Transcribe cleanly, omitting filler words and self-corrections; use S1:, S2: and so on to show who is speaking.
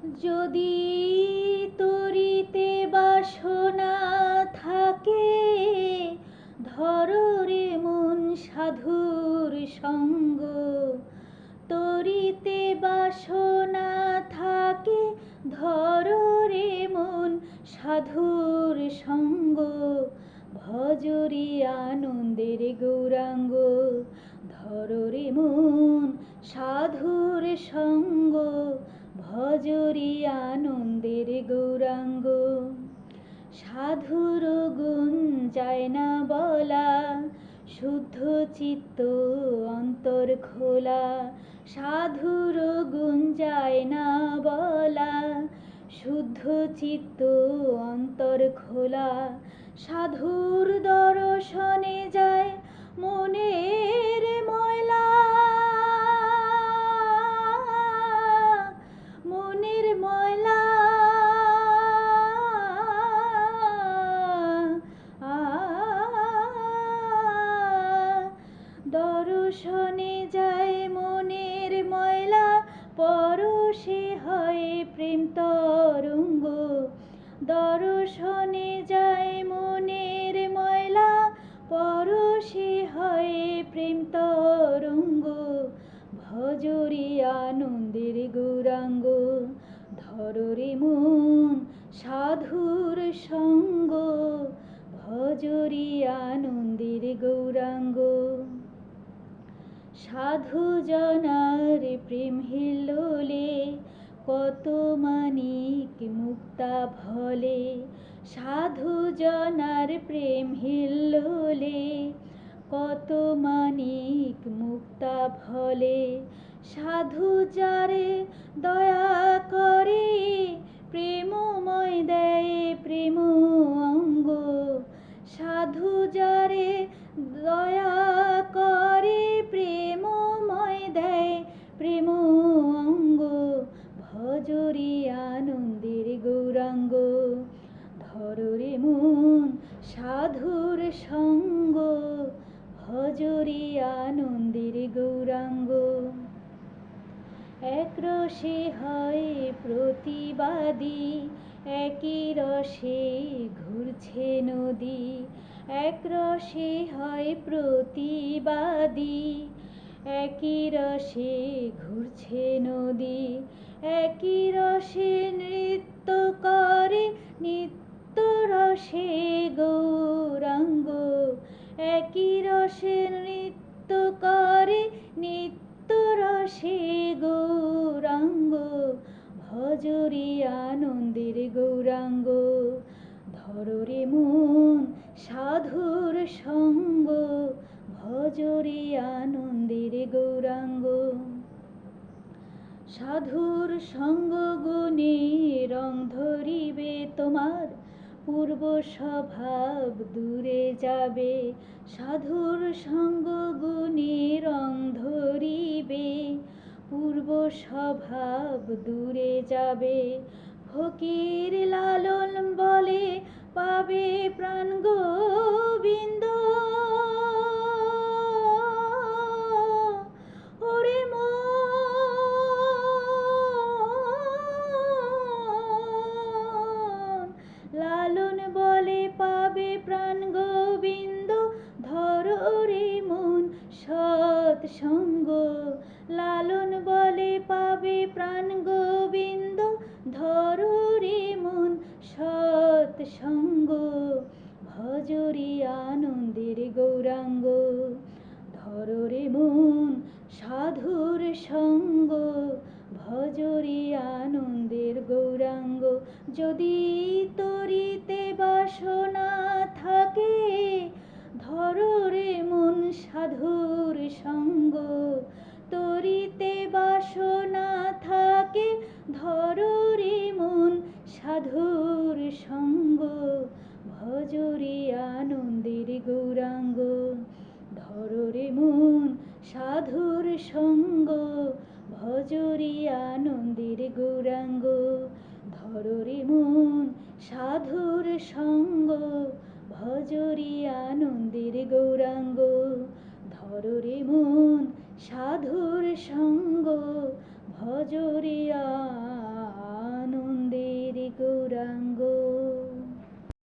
S1: যদি তরিতে বাসনা থাকে, ধরো রে মন সাধুর সঙ্গ। তরিতে বাসনা থাকে, ধরো রে মন সাধুর সঙ্গ। ভজরি আনন্দের গৌরাঙ্গ, ধরো রে মন সাধুর সঙ্গ। ভজরি আনন্দের গৌরাঙ্গ। সাধুর গুণ যায় না বলা, শুদ্ধ চিত্ত অন্তর খোলা। সাধুর গুণ যায় না বলা, শুদ্ধ চিত্ত অন্তর খোলা। সাধুর দর্শনে যায় মনের ময়লা, মনের ময়লা। দর্শনে যায় মনের ময়লা, পরশে হয় প্রেম তরঙ্গ। দর্শনে যায় মনের ময়লা, পরশে হয় প্রেম তরঙ্গ। ভজরি আনন্দের গৌরাঙ্গ, ধরো রে মন সাধুর সঙ্গ। ভজরি আনন্দের গৌরাঙ্গ। সাধু জনার প্রেম হিল্লোলে, কত মানিক মুক্তা ফলে। সাধু জনার প্রেম হিল্লোলে, কত মানিক মুক্তা ফলে। সাধু যারে দয়া করে, প্রেমময় দেয় প্রেম অঙ্গ। সাধু যারে দয়া করে, প্রেমময় দেয় প্রেম অঙ্গ। ভজরি আনন্দের গৌরাঙ্গ, ধরো রে মন সাধুর সঙ্গ। ভজরি আনন্দের গৌরাঙ্গ। এক রসে হয় প্রতিবাদী, একই রসে ঘুরছে নদী। এক রসে হয় প্রতিবাদী, একই রসে ঘুরছে নদী। একই রসে নৃত্য করে, নিত্য রসে গৌরাঙ্গ। একই রসে নৃত্য করে, নিত্য রসে গৌরাঙ্গ। ভজরি আনন্দের গৌরাঙ্গ, ধরো রে মন সাধুর সঙ্গ। ভজরি আনন্দের গৌরাঙ্গ। সাধুর সঙ্গ গুণে রং ধরিবে তোমার, পূর্ব স্বভাব দূরে যাবে। সাধুর সঙ্গ গুণে রং ধরিবে, পূর্ব স্বভাব দূরে যাবে। ফকির লালন বলে পাবে প্রাণ গোবিন্দ, ওরে মন। লালন বলে পাবে প্রাণ গোবিন্দ, ধরো রে মন সৎসঙ্গ। লালন বলে পাবে প্রাণ গোবিন্দ, ধরো রে মন সৎসঙ্গ। ভজরি আনন্দের গৌরাঙ্গ, ধরো রে মন সাধুর সঙ্গ। ভজরি আনন্দের গৌরাঙ্গ। যদি তরিতে বাসনা থাকে, ধরো রে মন সাধুর সঙ্গ। তরিতে বাসনা থাকে, ধরো রে মন সাধুর সঙ্গ। ভজরি আনন্দের গৌরাঙ্গ, ধরো রে মন সাধুর সঙ্গ। ভজরি আনন্দের গৌরাঙ্গ, ধরো রে মন সাধুর সঙ্গ। ভজরি আনন্দের গৌরাঙ্গ, ধরো রে মন সাধুর সঙ্গ। ভজরি